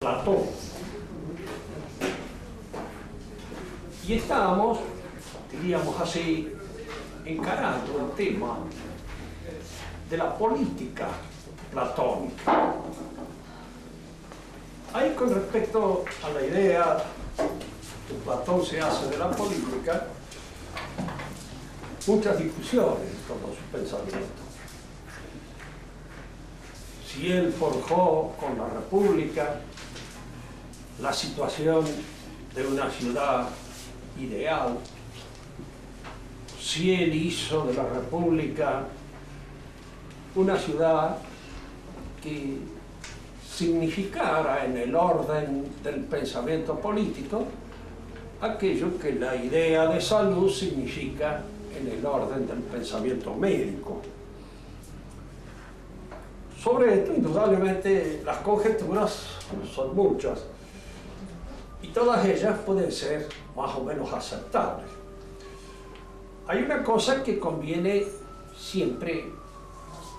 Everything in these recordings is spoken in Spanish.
Platón. Y estábamos, diríamos así, encarando el tema de la política platónica. Ahí, con respecto a la idea que Platón se hace de la política, muchas discusiones en todo su pensamiento. Si él forjó con la República la situación de una ciudad ideal, si él hizo de la República una ciudad que significara en el orden del pensamiento político aquello que la idea de salud significa en el orden del pensamiento médico. Sobre esto, indudablemente, las conjeturas son muchas y todas ellas pueden ser más o menos aceptables. Hay una cosa que conviene siempre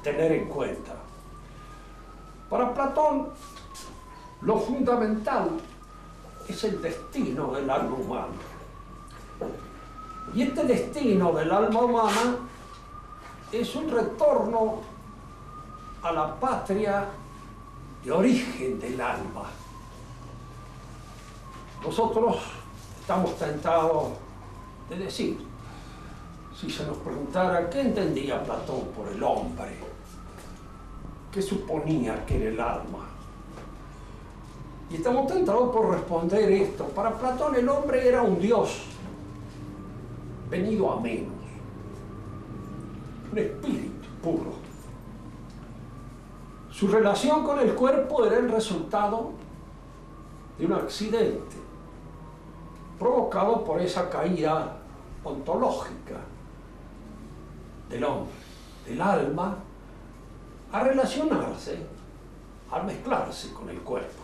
tener en cuenta. Para Platón, lo fundamental es el destino del alma humana. Y este destino del alma humana es un retorno a la patria de origen del alma. Nosotros estamos tentados de decir, si se nos preguntara qué entendía Platón por el hombre, qué suponía que era el alma. Y estamos tentados por responder esto. Para Platón el hombre era un dios venido a menos, un espíritu puro. Su relación con el cuerpo era el resultado de un accidente provocado por esa caída ontológica del hombre, del alma, a relacionarse, a mezclarse con el cuerpo.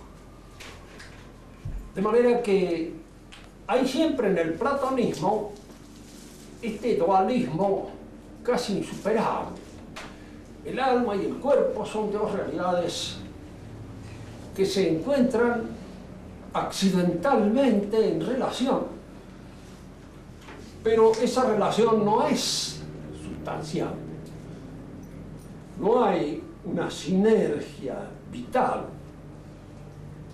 De manera que hay siempre en el platonismo este dualismo casi insuperable. El alma y el cuerpo son dos realidades que se encuentran accidentalmente en relación, pero esa relación no es sustancial. No hay una sinergia vital,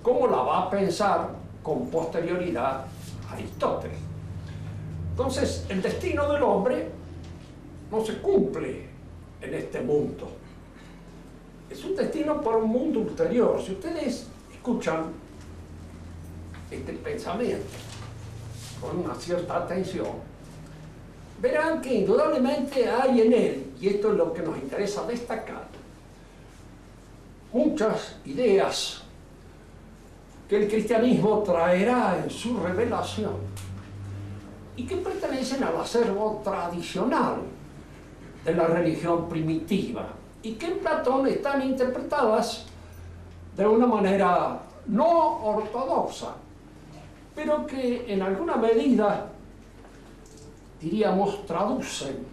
como la va a pensar con posterioridad Aristóteles. Entonces, el destino del hombre no se cumple en este mundo. Es un destino para un mundo ulterior. Si ustedes escuchan este pensamiento con una cierta atención, verán que indudablemente hay en él, y esto es lo que nos interesa destacar, muchas ideas que el cristianismo traerá en su revelación y que pertenecen al acervo tradicional de la religión primitiva y que en Platón están interpretadas de una manera no ortodoxa, pero que en alguna medida, diríamos, traducen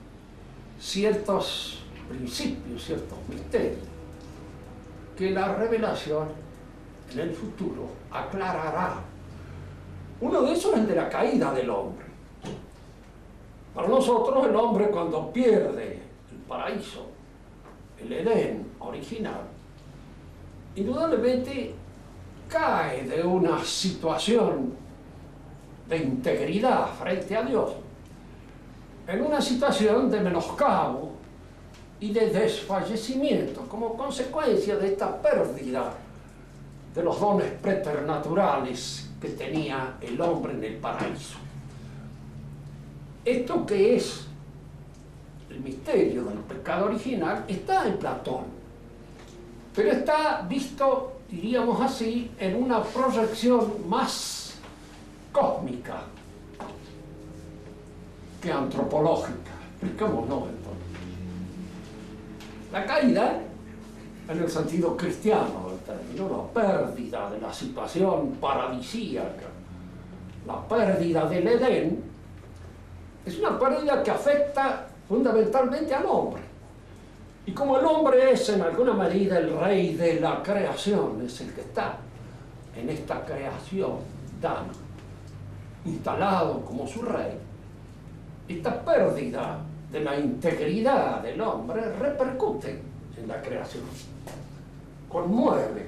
ciertos principios, ciertos misterios, que la revelación en el futuro aclarará. Uno de esos es el de la caída del hombre. Para nosotros el hombre, cuando pierde el paraíso, el Edén original, indudablemente cae de una situación de integridad frente a Dios en una situación de menoscabo y de desfallecimiento como consecuencia de esta pérdida de los dones preternaturales que tenía el hombre en el paraíso. Esto, que es el misterio del pecado original, está en Platón, pero está visto, diríamos así, en una proyección más cósmica que antropológica. Explicámonos entonces. La caída, en el sentido cristiano del término, la pérdida de la situación paradisíaca, la pérdida del Edén, es una pérdida que afecta fundamentalmente al hombre. Y como el hombre es en alguna medida el rey de la creación, es el que está en esta creación dana, instalado como su rey, esta pérdida de la integridad del hombre repercute en la creación, conmueve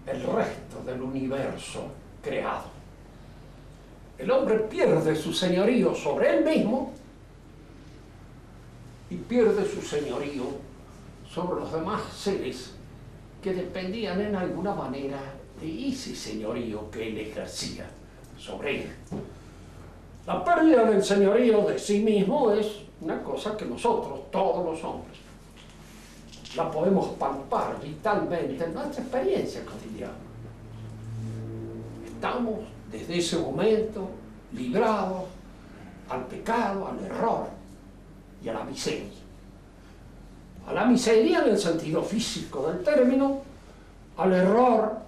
el resto del universo creado. El hombre pierde su señorío sobre él mismo y pierde su señorío sobre los demás seres que dependían en alguna manera de ese señorío que él ejercía sobre él. La pérdida del señorío de sí mismo es una cosa que nosotros, todos los hombres, la podemos palpar vitalmente en nuestra experiencia cotidiana. Estamos desde ese momento librados al pecado, al error y a la miseria. A la miseria en el sentido físico del término, al error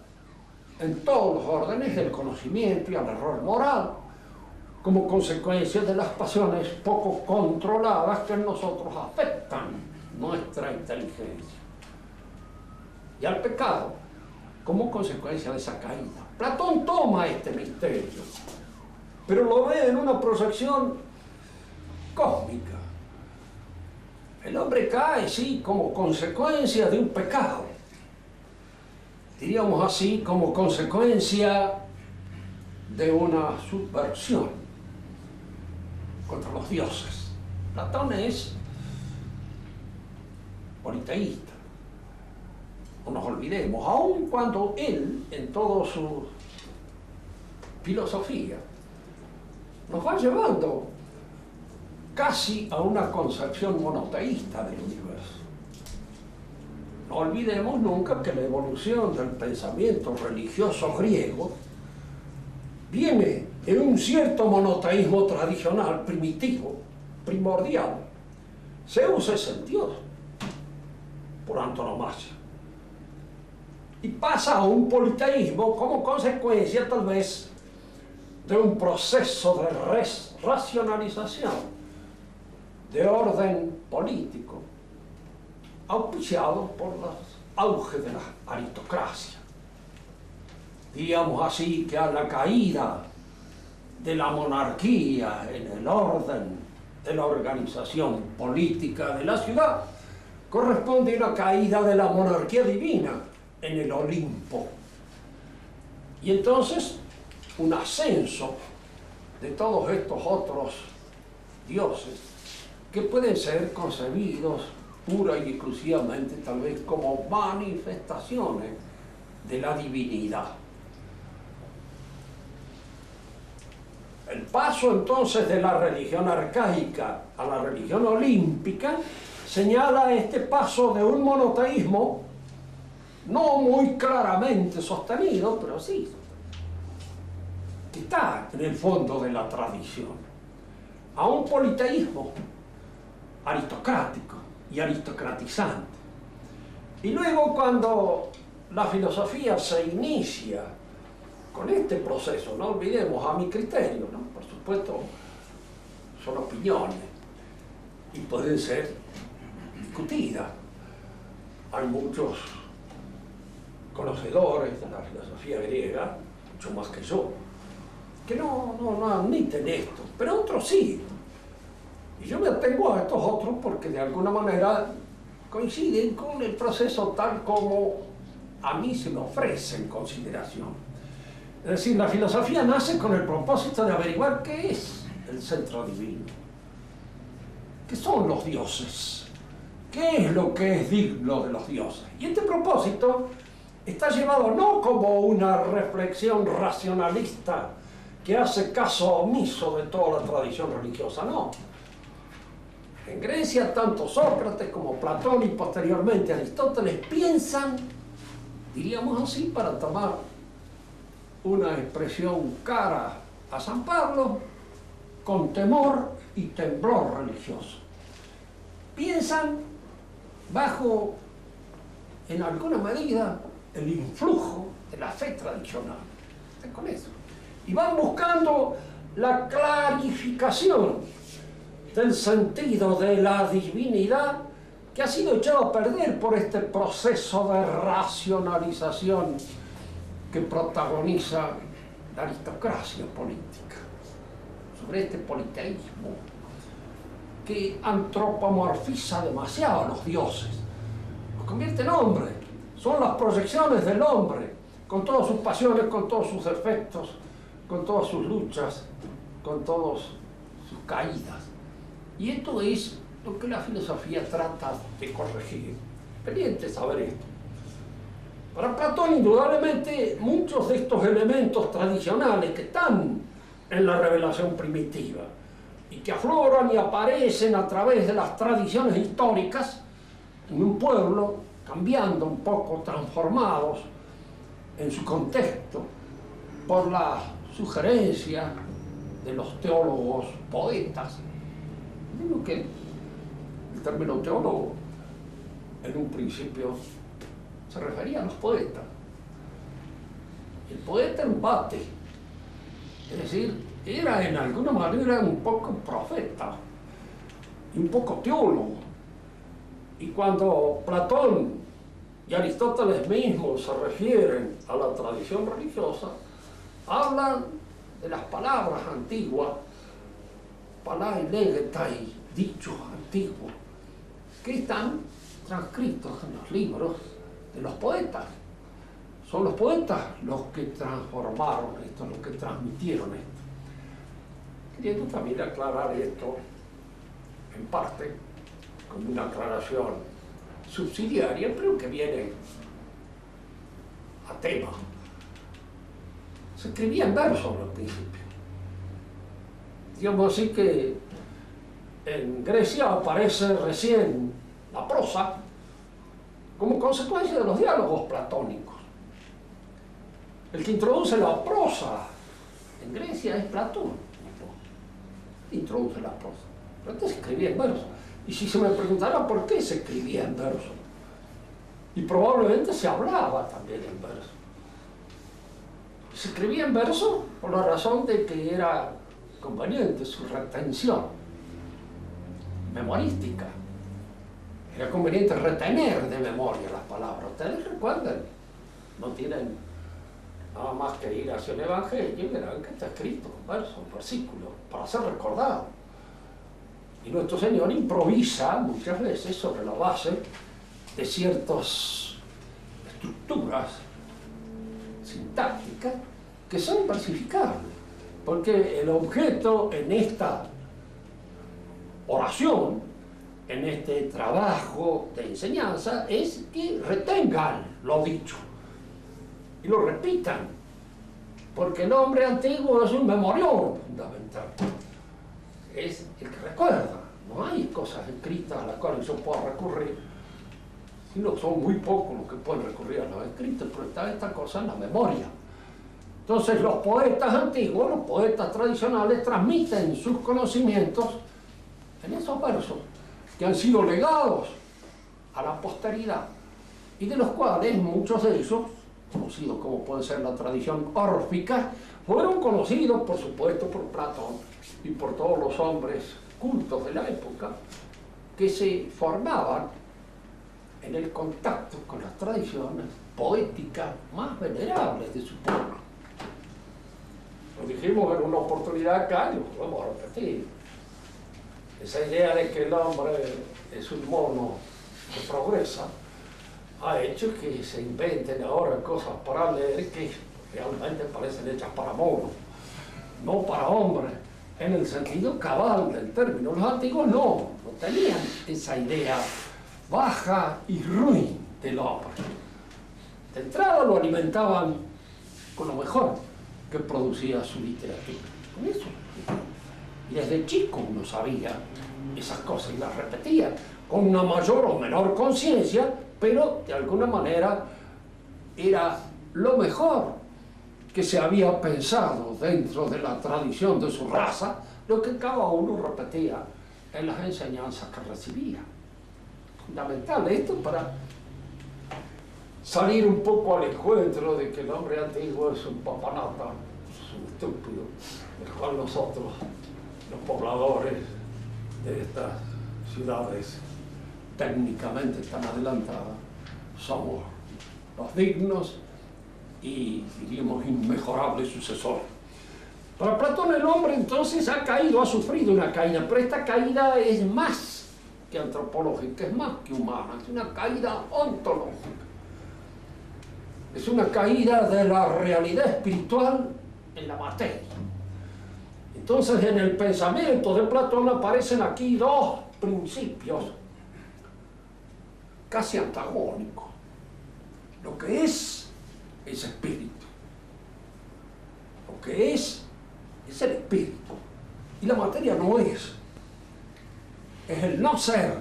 en todos los órdenes del conocimiento y al error moral, como consecuencia de las pasiones poco controladas que en nosotros afectan nuestra inteligencia. Y al pecado, como consecuencia de esa caída. Platón toma este misterio, pero lo ve en una proyección cósmica. El hombre cae, sí, como consecuencia de un pecado. Diríamos así, como consecuencia de una subversión contra los dioses. Platón es politeísta. No nos olvidemos, aun cuando él, en toda su filosofía, nos va llevando casi a una concepción monoteísta del universo. No olvidemos nunca que la evolución del pensamiento religioso griego viene en un cierto monoteísmo tradicional, primitivo, primordial. Zeus es el dios, por antonomasia. Y pasa a un politeísmo como consecuencia, tal vez, de un proceso de racionalización de orden político, auspiciado por el auge de la aristocracia. Diríamos así que a la caída de la monarquía en el orden de la organización política de la ciudad corresponde una caída de la monarquía divina en el Olimpo. Y entonces un ascenso de todos estos otros dioses que pueden ser concebidos pura y exclusivamente tal vez como manifestaciones de la divinidad. El paso entonces de la religión arcaica a la religión olímpica señala este paso de un monoteísmo no muy claramente sostenido, pero sí, que está en el fondo de la tradición, a un politeísmo aristocrático y aristocratizante. Y luego, cuando la filosofía se inicia con este proceso, no olvidemos, a mi criterio, ¿no? Por supuesto, son opiniones y pueden ser discutidas. Hay muchos conocedores de la filosofía griega, mucho más que yo, que no admiten esto, pero otros sí. Y yo me atengo a estos otros porque de alguna manera coinciden con el proceso tal como a mí se me ofrece en consideración. Es decir, la filosofía nace con el propósito de averiguar qué es el centro divino, qué son los dioses, qué es lo que es digno de los dioses. Y este propósito está llevado no como una reflexión racionalista que hace caso omiso de toda la tradición religiosa, no. En Grecia, tanto Sócrates como Platón y posteriormente Aristóteles piensan, diríamos así, para tomar una expresión cara a San Pablo, con temor y temblor religioso. Piensan bajo, en alguna medida, el influjo de la fe tradicional. Con eso. Y van buscando la clarificación del sentido de la divinidad que ha sido echado a perder por este proceso de racionalización que protagoniza la aristocracia política, sobre este politeísmo que antropomorfiza demasiado a los dioses, los convierte en hombres, son las proyecciones del hombre, con todas sus pasiones, con todos sus defectos, con todas sus luchas, con todas sus caídas. Y esto es lo que la filosofía trata de corregir. Pendiente saber esto. Para Platón, indudablemente, muchos de estos elementos tradicionales que están en la revelación primitiva y que afloran y aparecen a través de las tradiciones históricas en un pueblo, cambiando un poco, transformados en su contexto por la sugerencia de los teólogos poetas. Digo que el término teólogo en un principio se refería a los poetas. El poeta embate, es decir, era en alguna manera un poco profeta y un poco teólogo. Y cuando Platón y Aristóteles mismos se refieren a la tradición religiosa, hablan de las palabras antiguas, palai legetai, dichos antiguos, que están transcritos en los libros de los poetas. Son los poetas los que transformaron esto, los que transmitieron esto. Queriendo también aclarar esto, en parte, como una aclaración subsidiaria, pero que viene a tema. Se escribía en verso al principio. Digamos así que en Grecia aparece recién la prosa como consecuencia de los diálogos platónicos. El que introduce la prosa en Grecia es Platón. Introduce la prosa. Pero antes se escribía en verso. Y si se me preguntara por qué se escribía en verso, y probablemente se hablaba también en verso. Se escribía en verso por la razón de que era conveniente su retención memorística. Era conveniente retener de memoria las palabras. Ustedes recuerden, no tienen nada más que ir hacia el Evangelio y verán que está escrito, verso, versículo, para ser recordado. Y nuestro Señor improvisa muchas veces sobre la base de ciertas estructuras sintácticas que son versificables, porque el objeto en esta oración, en este trabajo de enseñanza, es que retengan lo dicho y lo repitan, porque el hombre antiguo es un memorión fundamental, es el que recuerda. No hay cosas escritas a las cuales yo pueda recurrir, sino son muy pocos los que pueden recurrir a los escritos, pero está esta cosa en la memoria. Entonces los poetas antiguos, los poetas tradicionales, transmiten sus conocimientos en esos versos que han sido legados a la posteridad y de los cuales muchos de ellos, conocidos como puede ser la tradición órfica, fueron conocidos por supuesto por Platón y por todos los hombres cultos de la época que se formaban en el contacto con las tradiciones poéticas más venerables de su pueblo. Lo dijimos en una oportunidad acá y lo vamos a repetir. Esa idea de que el hombre es un mono que progresa ha hecho que se inventen ahora cosas para leer que realmente parecen hechas para monos, no para hombres, en el sentido cabal del término. Los antiguos no tenían esa idea baja y ruin del hombre. De entrada lo alimentaban con lo mejor que producía su literatura, con eso. Y desde chico uno sabía esas cosas y las repetía con una mayor o menor conciencia, pero de alguna manera era lo mejor que se había pensado dentro de la tradición de su raza, lo que cada uno repetía en las enseñanzas que recibía. Fundamental esto para salir un poco al encuentro de que el hombre antiguo es un papanata, es un estúpido, el cual nosotros, los pobladores de estas ciudades técnicamente tan adelantadas, somos los dignos y, diríamos, inmejorable sucesor. Para Platón el hombre entonces ha caído, ha sufrido una caída, pero esta caída es más que antropológica, es más que humana, es una caída ontológica. Es una caída de la realidad espiritual en la materia. Entonces en el pensamiento de Platón aparecen aquí dos principios casi antagónicos. Lo que es espíritu. Lo que es el espíritu. Y la materia no es. Es el no ser.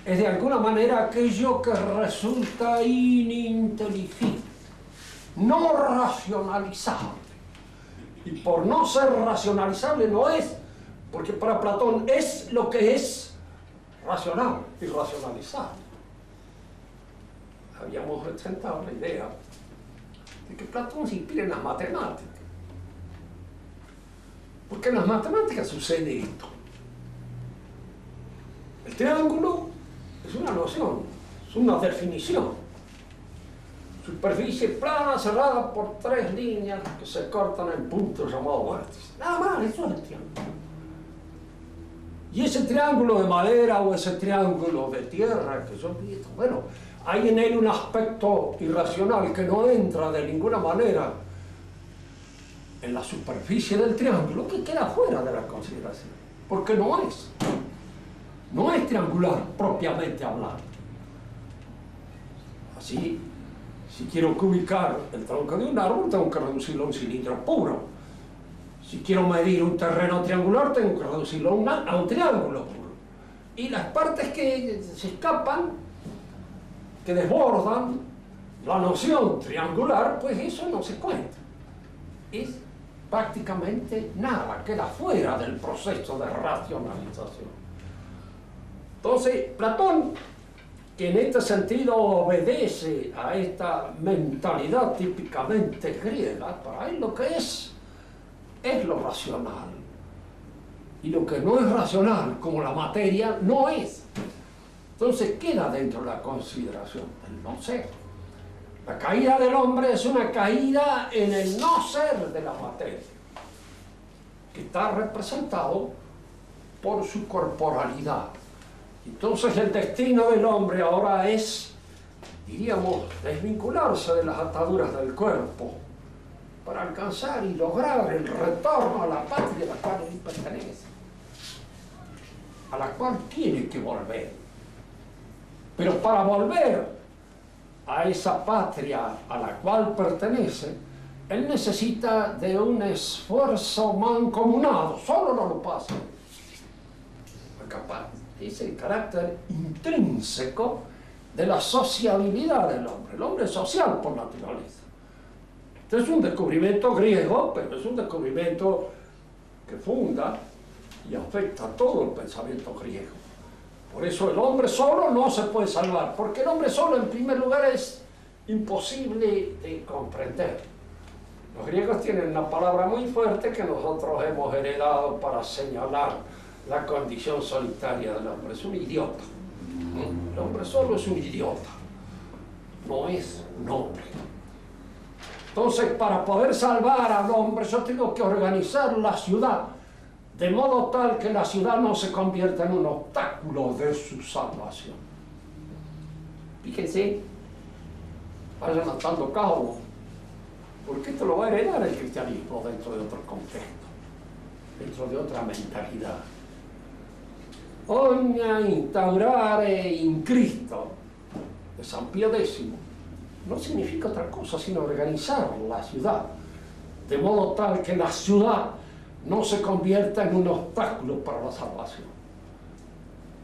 Es de alguna manera aquello que resulta ininteligible, no racionalizable. Y por no ser racionalizable no es, porque para Platón es lo que es racional y racionalizable. Habíamos presentado la idea de que Platón se inspira en las matemáticas. Porque en las matemáticas sucede esto. El triángulo es una noción, es una definición. Superficie plana cerrada por tres líneas que se cortan en puntos llamados vértices. Nada más, eso es el triángulo. Y ese triángulo de madera o ese triángulo de tierra que son vistos, bueno, hay en él un aspecto irracional que no entra de ninguna manera en la superficie del triángulo, que queda fuera de la consideración, porque no es triangular propiamente hablando. Así, si quiero ubicar el tronco de un árbol, tengo que reducirlo a un cilindro puro. Si quiero medir un terreno triangular, tengo que reducirlo a un triángulo puro. Y las partes que se escapan, que desbordan la noción triangular, pues eso no se cuenta. Es prácticamente nada, queda fuera del proceso de racionalización. Entonces, Platón, que en este sentido obedece a esta mentalidad típicamente griega, para él lo que es lo racional. Y lo que no es racional, como la materia, no es. Entonces queda dentro de la consideración del no ser. La caída del hombre es una caída en el no ser de la materia, que está representado por su corporalidad. Entonces el destino del hombre ahora es, diríamos, desvincularse de las ataduras del cuerpo para alcanzar y lograr el retorno a la patria a la cual él pertenece, a la cual tiene que volver. Pero para volver a esa patria a la cual pertenece, él necesita de un esfuerzo mancomunado, solo no lo pasa. Capaz. Es el carácter intrínseco de la sociabilidad del hombre. El hombre es social por naturaleza. Este es un descubrimiento griego, pero es un descubrimiento que funda y afecta a todo el pensamiento griego. Por eso el hombre solo no se puede salvar, porque el hombre solo en primer lugar es imposible de comprender. Los griegos tienen una palabra muy fuerte que nosotros hemos heredado para señalar la condición solitaria del hombre. Es un idiota. El hombre solo es un idiota, no es un hombre. Entonces, para poder salvar al hombre, yo tengo que organizar la ciudad de modo tal que la ciudad no se convierta en un obstáculo de su salvación. Fíjense, vayan atando cabos, porque esto lo va a heredar el cristianismo dentro de otro contexto, dentro de otra mentalidad. Ogna instaurare in Cristo de San Pío X no significa otra cosa sino organizar la ciudad de modo tal que la ciudad no se convierta en un obstáculo para la salvación.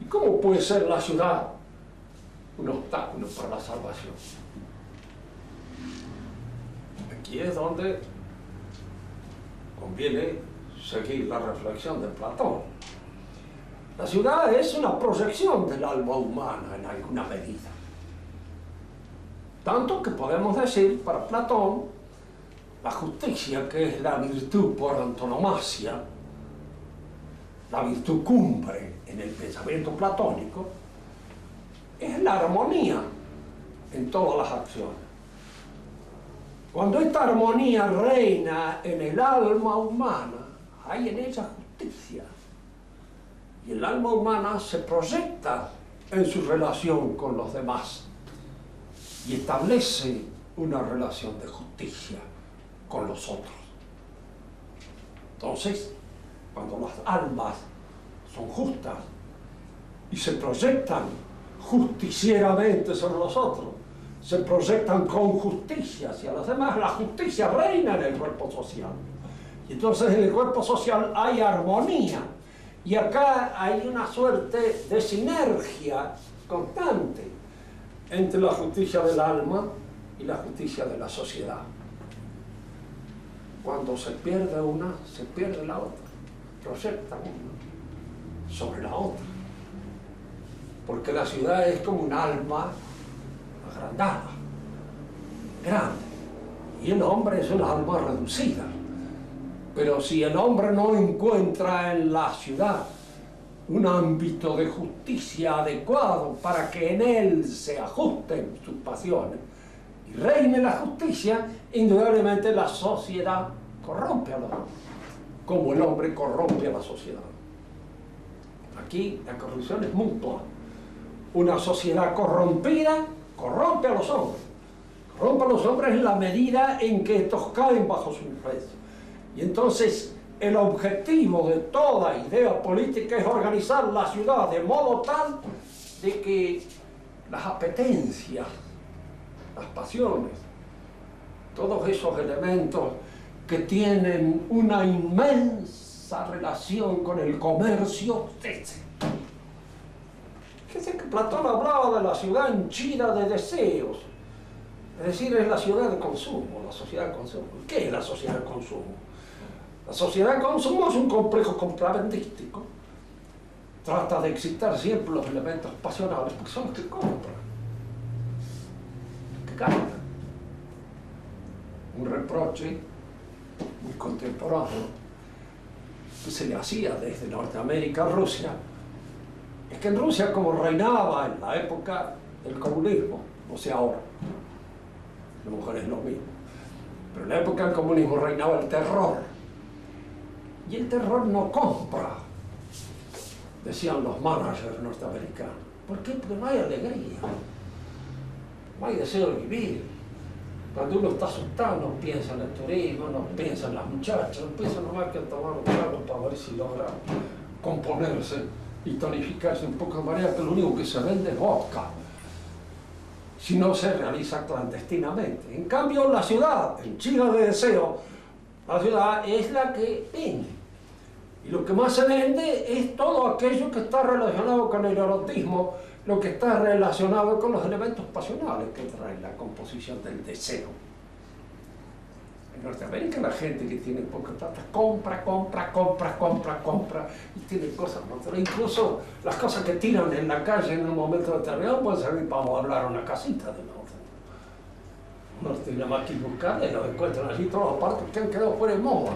¿Y cómo puede ser la ciudad un obstáculo para la salvación? Aquí es donde conviene seguir la reflexión de Platón. La ciudad es una proyección del alma humana en alguna medida. Tanto que podemos decir, para Platón, la justicia, que es la virtud por antonomasia, la virtud cumbre en el pensamiento platónico, es la armonía en todas las acciones. Cuando esta armonía reina en el alma humana, hay en ella justicia. Y el alma humana se proyecta en su relación con los demás y establece una relación de justicia con los otros. Entonces, cuando las almas son justas y se proyectan justicieramente sobre los otros, se proyectan con justicia hacia los demás, la justicia reina en el cuerpo social. Y entonces en el cuerpo social hay armonía. Y acá hay una suerte de sinergia constante entre la justicia del alma y la justicia de la sociedad. Cuando se pierde una, se pierde la otra. Proyecta una sobre la otra. Porque la ciudad es como un alma agrandada, grande. Y el hombre es un alma reducida. Pero si el hombre no encuentra en la ciudad un ámbito de justicia adecuado para que en él se ajusten sus pasiones y reine la justicia, indudablemente la sociedad corrompe al hombre, como el hombre corrompe a la sociedad. Aquí la corrupción es mutua. Una sociedad corrompida corrompe a los hombres. Corrompe a los hombres en la medida en que estos caen bajo su influencia. Y entonces el objetivo de toda idea política es organizar la ciudad de modo tal de que las apetencias, las pasiones, todos esos elementos que tienen una inmensa relación con el comercio, cesen. Fíjense que Platón hablaba de la ciudad henchida de deseos, es decir, es la ciudad de consumo, la sociedad de consumo. ¿Qué es la sociedad de consumo? La sociedad de consumo es un complejo compraventístico. Trata de excitar siempre los elementos pasionales porque son los que compran, que ganan. Un reproche muy contemporáneo que se le hacía desde Norteamérica a Rusia es que en Rusia, como reinaba en la época del comunismo, o sea ahora, a lo mejor es lo mismo, pero en la época del comunismo reinaba el terror. Y el terror no compra, decían los managers norteamericanos. ¿Por qué? Porque no hay alegría, no hay deseo de vivir. Cuando uno está asustado no piensa en el turismo, no piensa en las muchachas, no piensa nomás que en tomar un trago para ver si logra componerse y tonificarse un poco de manera que lo único que se vende es vodka, si no se realiza clandestinamente. En cambio la ciudad, henchida de deseo, la ciudad es la que vende. Y lo que más se vende es todo aquello que está relacionado con el erotismo, lo que está relacionado con los elementos pasionales que trae la composición del deseo. En Norteamérica la gente que tiene poca plata compra, y tiene cosas, ¿no? Pero incluso las cosas que tiran en la calle en un momento determinado pueden servir para amueblar una casita de nosotros. No tiene más que buscarla y lo encuentran allí todas las partes que han quedado fuera de moda.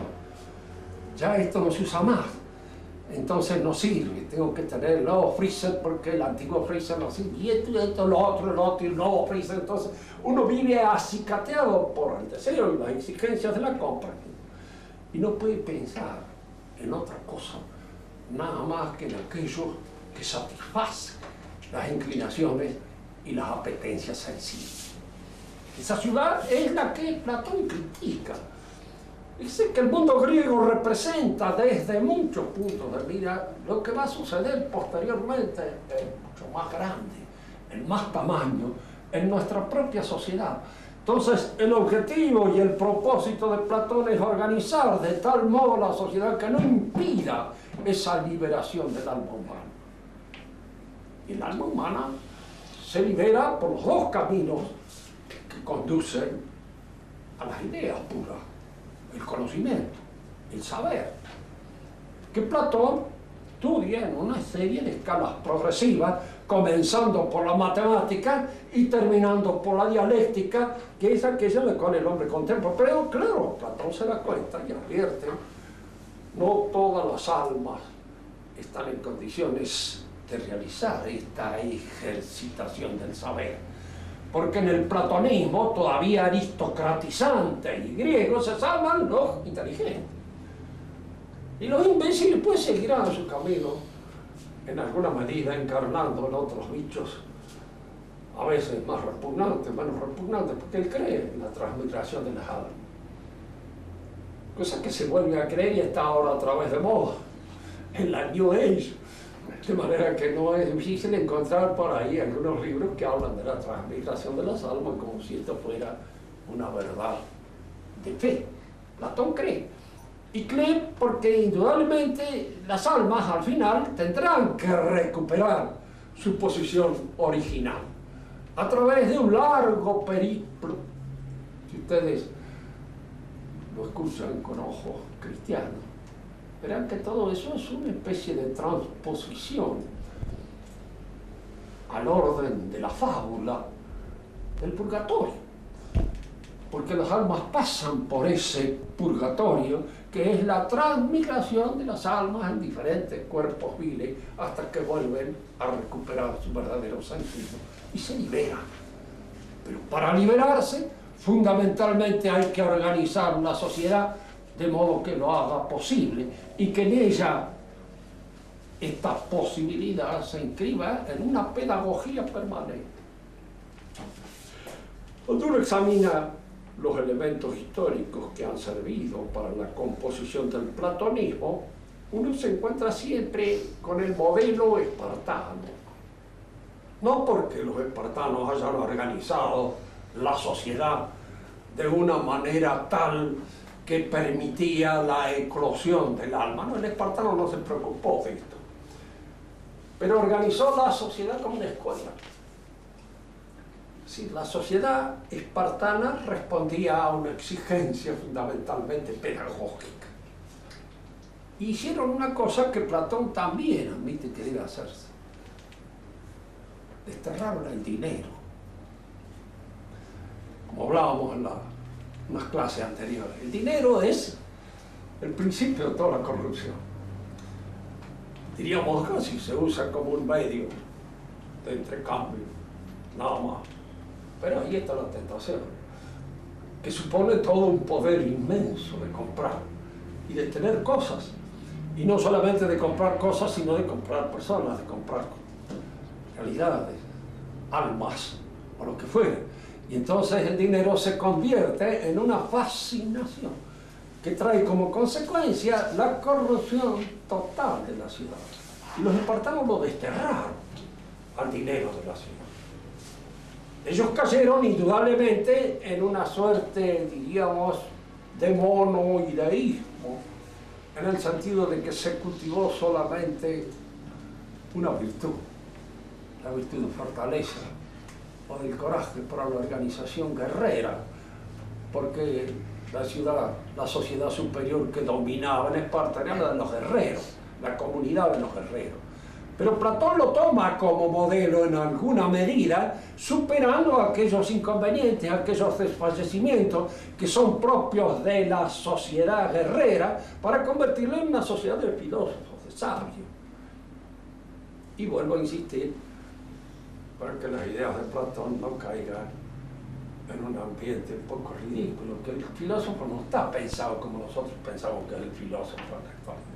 Ya esto no se usa más, entonces no sirve. Tengo que tener el nuevo freezer porque el antiguo freezer no sirve. Y esto, lo otro, y el nuevo freezer. Entonces uno vive acicateado por el deseo y las exigencias de la compra. Y no puede pensar en otra cosa, nada más que en aquello que satisface las inclinaciones y las apetencias sensibles. Esa ciudad es la que Platón critica. Dice que el mundo griego representa desde muchos puntos de vista lo que va a suceder posteriormente mucho más grande, en más tamaño, en nuestra propia sociedad. Entonces, el objetivo y el propósito de Platón es organizar de tal modo la sociedad que no impida esa liberación del alma humana. Y el alma humana se libera por los dos caminos que conducen a las ideas puras. El conocimiento, el saber, que Platón estudia en una serie de escalas progresivas, comenzando por la matemática y terminando por la dialéctica, que es aquella de la cual el hombre contempla. Pero claro, Platón se da cuenta y advierte, no todas las almas están en condiciones de realizar esta ejercitación del saber, porque en el platonismo, todavía aristocratizante y griego, se salvan los inteligentes. Y los imbéciles pues seguirán su camino, en alguna medida encarnando en otros bichos, a veces más repugnantes, menos repugnantes, porque él cree en la transmigración de las almas. Cosa que se vuelve a creer y está ahora otra vez de moda, en la New Age. De manera que no es difícil encontrar por ahí algunos libros que hablan de la transmigración de las almas como si esto fuera una verdad de fe. Platón cree. Y cree porque indudablemente las almas al final tendrán que recuperar su posición original a través de un largo periplo. Si ustedes lo escuchan con ojos cristianos, verán que todo eso es una especie de transposición al orden de la fábula del purgatorio, porque las almas pasan por ese purgatorio que es la transmigración de las almas en diferentes cuerpos viles hasta que vuelven a recuperar su verdadero sentido y se liberan. Pero para liberarse, fundamentalmente hay que organizar una sociedad de modo que lo haga posible y que en ella esta posibilidad se inscriba en una pedagogía permanente. Cuando uno examina los elementos históricos que han servido para la composición del platonismo, uno se encuentra siempre con el modelo espartano. No porque los espartanos hayan organizado la sociedad de una manera tal que permitía la eclosión del alma. No, el espartano no se preocupó de esto, pero organizó la sociedad como una escuela. Sí, la sociedad espartana respondía a una exigencia fundamentalmente pedagógica. Hicieron una cosa que Platón también admite que debe hacerse. Desterraron el dinero. Como hablábamos en unas clases anteriores, el dinero es el principio de toda la corrupción. Diríamos que si se usa como un medio de intercambio, nada más. Pero ahí está la tentación, que supone todo un poder inmenso de comprar y de tener cosas. Y no solamente de comprar cosas, sino de comprar personas, de comprar realidades, almas, o lo que fuere. Y entonces el dinero se convierte en una fascinación que trae como consecuencia la corrupción total de la ciudad. Y los espartanos lo desterraron al dinero de la ciudad. Ellos cayeron indudablemente en una suerte, diríamos, de monoideísmo, en el sentido de que se cultivó solamente una virtud, la virtud de fortaleza o del coraje para la organización guerrera, porque la sociedad superior que dominaba en Esparta era la de los guerreros, la comunidad de los guerreros. Pero Platón lo toma como modelo en alguna medida, superando aquellos inconvenientes, aquellos desfallecimientos que son propios de la sociedad guerrera, para convertirlo en una sociedad de filósofos, de sabios. Y vuelvo a insistir, para que las ideas de Platón no caigan en un ambiente un poco ridículo, que el filósofo no está pensado como nosotros pensamos que es el filósofo en la actualidad.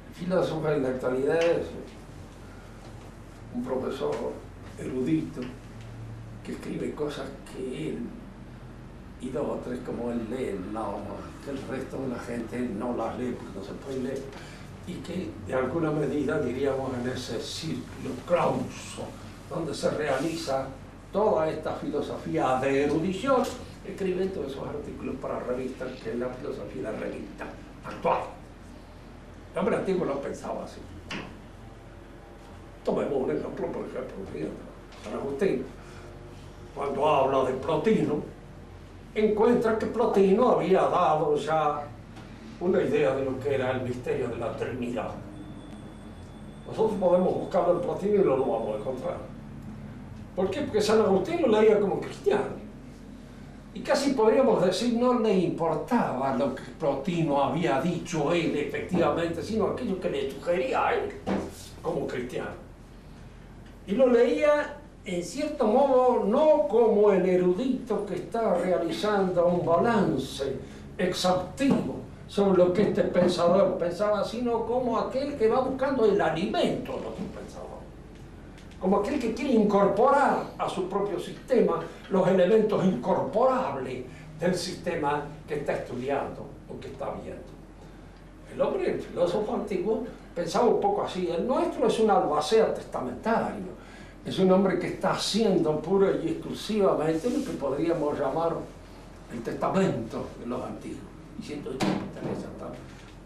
El filósofo en la actualidad es un profesor erudito que escribe cosas que él y dos o tres como él lee, no, que el resto de la gente no las lee porque no se puede leer, y que de alguna medida, diríamos, en ese círculo clauso donde se realiza toda esta filosofía de erudición, escriben todos esos artículos para revistas, que es la filosofía de la revista actual. El hombre antiguo no pensaba así. Tomemos un ejemplo, por ejemplo, San Agustín, cuando habla de Plotino, encuentra que Plotino había dado ya una idea de lo que era el misterio de la Trinidad. Nosotros podemos buscarlo en Plotino y no lo vamos a encontrar. ¿Por qué? Porque San Agustín lo leía como cristiano. Y casi podríamos decir, no le importaba lo que Plotino había dicho él efectivamente, sino aquello que le sugería a él como cristiano. Y lo leía en cierto modo, no como el erudito que está realizando un balance exhaustivo sobre lo que este pensador pensaba, sino como aquel que va buscando el alimento de otro pensador, como aquel que quiere incorporar a su propio sistema los elementos incorporables del sistema que está estudiando o que está viendo. El hombre, el filósofo antiguo, pensaba un poco así. El nuestro es un albacea testamentario, es un hombre que está haciendo pura y exclusivamente lo que podríamos llamar el testamento de los antiguos, diciendo esto me interesa tanto.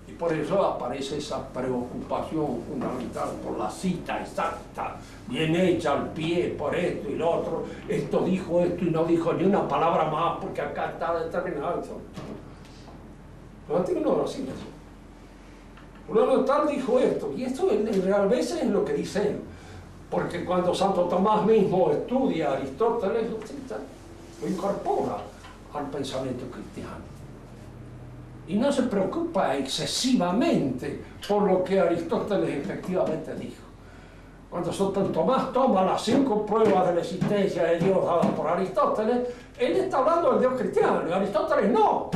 Y por eso aparece esa preocupación fundamental por la cita exacta, bien hecha al pie, por esto y lo otro. Esto dijo esto y no dijo ni una palabra más porque acá está determinado. Los antiguos no lo hacían eso. Uno tal dijo esto, y esto a veces es lo que dice él. Porque cuando Santo Tomás mismo estudia a Aristóteles, lo incorpora al pensamiento cristiano. Y no se preocupa excesivamente por lo que Aristóteles efectivamente dijo. Cuando Santo Tomás toma las 5 pruebas de la existencia de Dios dadas por Aristóteles, él está hablando del Dios cristiano, y Aristóteles no.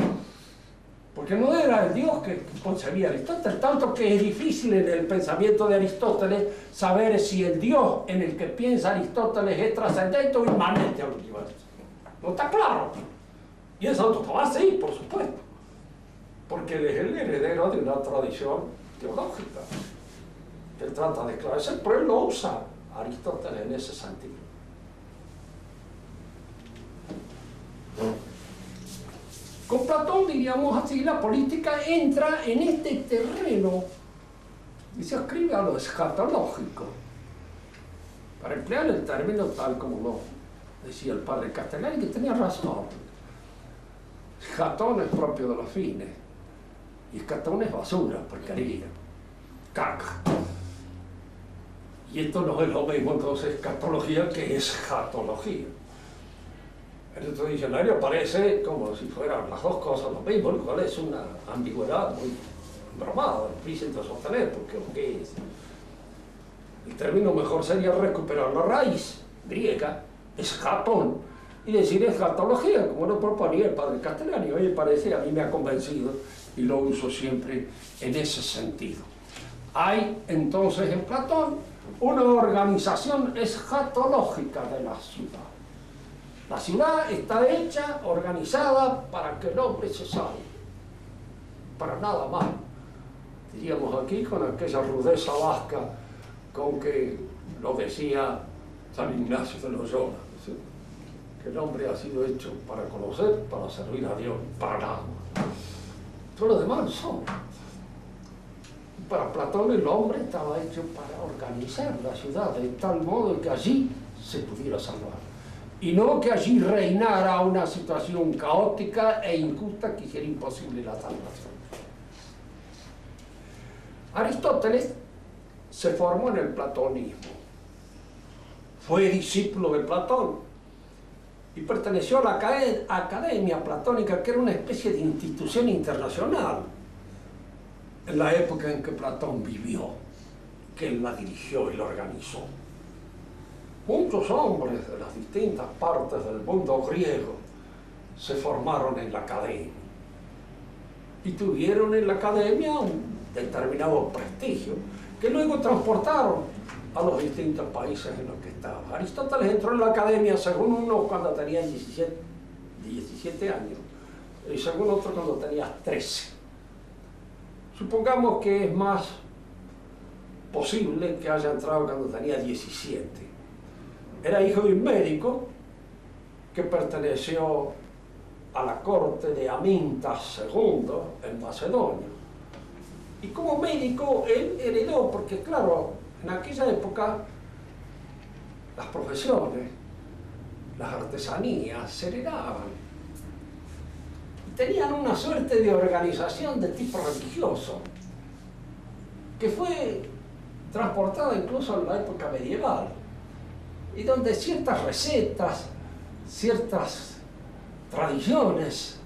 Porque no era el Dios que concebía Aristóteles, tanto que es difícil en el pensamiento de Aristóteles saber si el Dios en el que piensa Aristóteles es trascendente o inmanente al universo. No está claro. Y en Santo Tomás sí, por supuesto, porque él es el heredero de una tradición teológica que él trata de esclarecer, pero él lo usa Aristóteles en ese sentido. Con Platón, diríamos así, la política entra en este terreno y se ascribe a lo escatológico, para emplear el término tal como lo decía el padre Castellani, que tenía razón. Escatón es propio de los fines, y escatón es basura, porquería, caca. Y esto no es lo mismo entonces escatología que escatología. En nuestro diccionario aparece como si fueran las dos cosas lo mismo, lo cual es una ambigüedad muy bromada, difícil de sostener, porque ¿qué es? El término mejor sería recuperar la raíz griega, escatón, y decir escatología, como lo proponía el padre Castellani. Oye, parece, a mí me ha convencido y lo uso siempre en ese sentido. Hay entonces en Platón una organización escatológica de la ciudad. La ciudad está hecha, organizada para que el hombre se salve, para nada más. Diríamos aquí con aquella rudeza vasca con que lo decía San Ignacio de Loyola, ¿sí? Que el hombre ha sido hecho para conocer, para servir a Dios, para nada más. Todo lo demás son. Para Platón el hombre estaba hecho para organizar la ciudad de tal modo que allí se pudiera salvar. Y no que allí reinara una situación caótica e injusta que hiciera imposible la salvación. Aristóteles se formó en el platonismo, fue discípulo de Platón y perteneció a la Academia Platónica, que era una especie de institución internacional en la época en que Platón vivió, que él la dirigió y la organizó. Muchos hombres de las distintas partes del mundo griego se formaron en la academia y tuvieron en la academia un determinado prestigio que luego transportaron a los distintos países en los que estaban. Aristóteles entró en la academia, según uno, cuando tenía 17 años y según otro cuando tenía 13. Supongamos que es más posible que haya entrado cuando tenía 17. Era hijo de un médico que perteneció a la corte de Amintas II en Macedonia. Y como médico él heredó, porque claro, en aquella época las profesiones, las artesanías se heredaban. Y tenían una suerte de organización de tipo religioso, que fue transportada incluso en la época medieval, y donde ciertas recetas, ciertas tradiciones,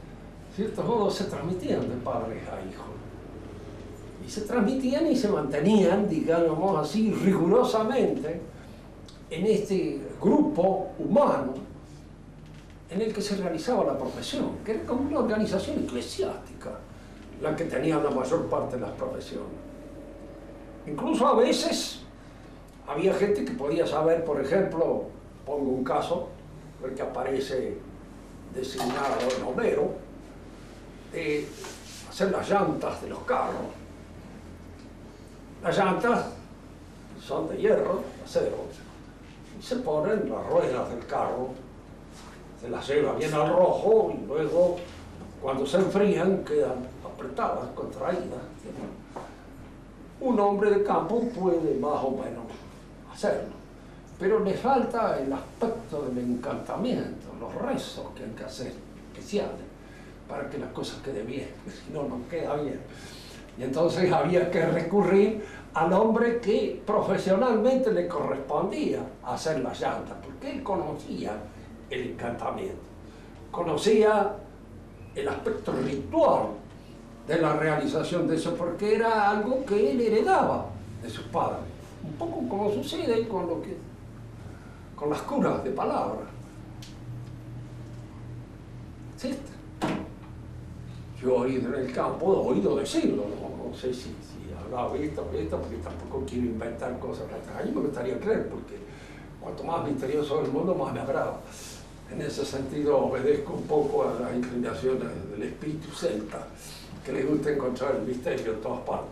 ciertos modos se transmitían de padres a hijos. Y se transmitían y se mantenían, digamos así, rigurosamente en este grupo humano en el que se realizaba la profesión, que era como una organización eclesiástica, la que tenía la mayor parte de las profesiones. Incluso a veces había gente que podía saber, por ejemplo, pongo un caso, el que aparece designado en Homero, de hacer las llantas de los carros. Las llantas son de hierro, de acero, y se ponen las ruedas del carro, se las lleva bien al rojo y luego cuando se enfrían quedan apretadas, contraídas. Un hombre de campo puede más o menos hacerlo, pero le falta el aspecto del encantamiento, los rezos que hay que hacer especiales para que las cosas queden bien, porque si no, no queda bien. Y entonces había que recurrir al hombre que profesionalmente le correspondía hacer las llantas, porque él conocía el encantamiento, conocía el aspecto ritual de la realización de eso, porque era algo que él heredaba de sus padres, un poco como sucede con las curas de palabra. ¿Sí? Yo he ido en el campo, he oído decirlo, no sé si habrá visto, porque tampoco quiero inventar cosas. A mí me gustaría creer, porque cuanto más misterioso es el mundo, más me agrada. En ese sentido obedezco un poco a las inclinaciones del espíritu celta, que les gusta encontrar el misterio en todas partes.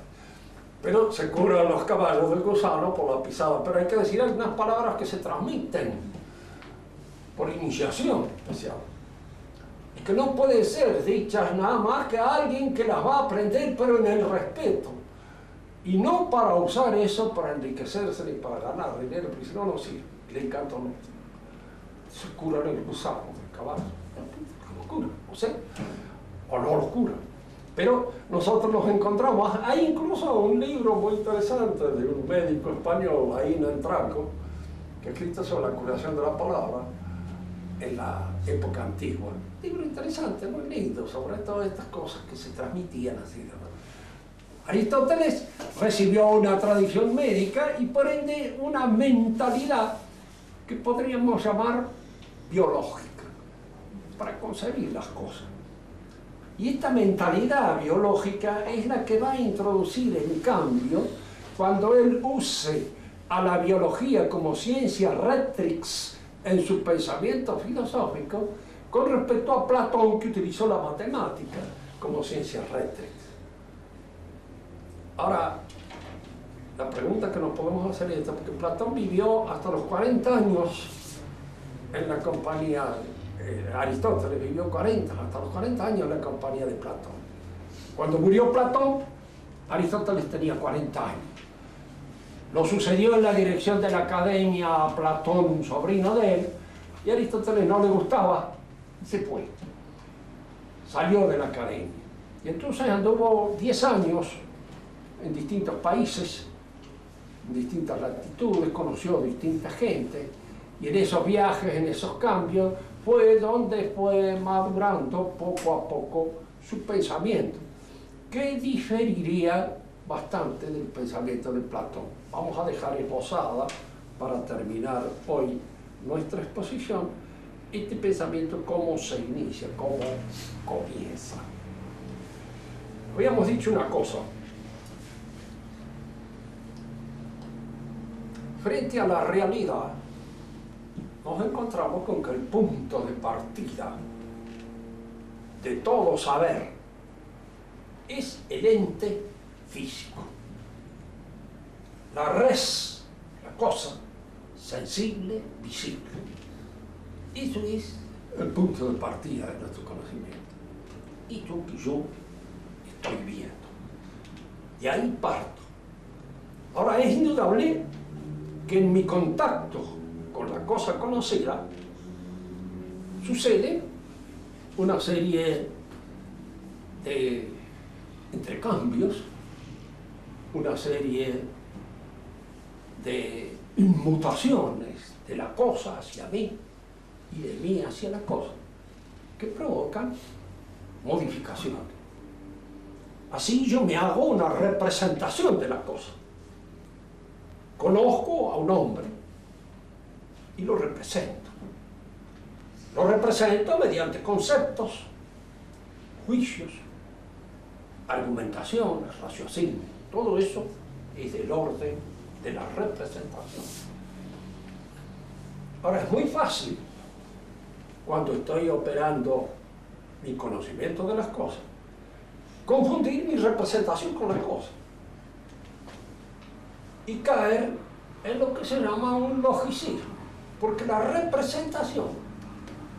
Pero se curan los caballos del gusano por la pisada, pero hay que decir algunas palabras que se transmiten por iniciación especial, y que no pueden ser dichas nada más que a alguien que las va a aprender, pero en el respeto, y no para usar eso para enriquecerse ni para ganar dinero, porque si no, no sirve, le encanta no. Se curan el gusano del caballo, lo cura, no sé, o no lo cura. Pero nosotros nos encontramos, hay incluso un libro muy interesante de un médico español, Aína Entraco, que ha escrito sobre la curación de la palabra en la época antigua. Un libro interesante, muy lindo, sobre todas estas cosas que se transmitían así. Aristóteles recibió una tradición médica y por ende una mentalidad que podríamos llamar biológica, para concebir las cosas. Y esta mentalidad biológica es la que va a introducir el cambio cuando él use a la biología como ciencia rectrix en su pensamiento filosófico con respecto a Platón, que utilizó la matemática como ciencia rectrix. Ahora, la pregunta que nos podemos hacer es esta, porque Platón vivió hasta los 40 años en la compañía, Aristóteles vivió hasta los 40 años en la compañía de Platón. Cuando murió Platón, Aristóteles tenía 40 años. Lo sucedió en la dirección de la academia a Platón, un sobrino de él, y a Aristóteles no le gustaba y se fue. Salió de la academia. Y entonces anduvo 10 años en distintos países, en distintas latitudes, conoció distinta gente, y en esos viajes, en esos cambios, fue donde fue madurando poco a poco su pensamiento, que diferiría bastante del pensamiento de Platón. Vamos a dejar esbozada, para terminar hoy nuestra exposición, este pensamiento, cómo se inicia, cómo comienza. Habíamos dicho una cosa. Frente a la realidad, nos encontramos con que el punto de partida de todo saber es el ente físico. La res, la cosa sensible, visible. Eso es el punto de partida de nuestro conocimiento. Esto que yo estoy viendo. Y ahí parto. Ahora, es indudable que en mi contacto con la cosa conocida sucede una serie de intercambios, una serie de inmutaciones de la cosa hacia mí y de mí hacia la cosa, que provocan modificaciones. Así yo me hago una representación de la cosa. Conozco a un hombre y lo represento. Lo represento mediante conceptos, juicios, argumentaciones, raciocinio. Todo eso es del orden de la representación. Ahora, es muy fácil, cuando estoy operando mi conocimiento de las cosas, confundir mi representación con las cosas y caer en lo que se llama un logicismo, porque la representación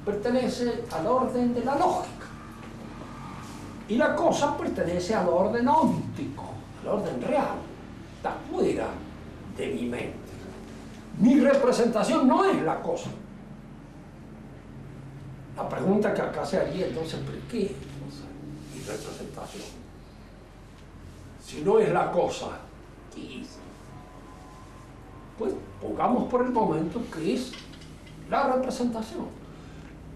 pertenece al orden de la lógica y la cosa pertenece al orden óptico, al orden real, está fuera de mi mente. Mi representación no es la cosa. La pregunta que acá se haría entonces, ¿por qué es mi representación? Si no es la cosa, ¿qué es? Pues pongamos por el momento que es la representación.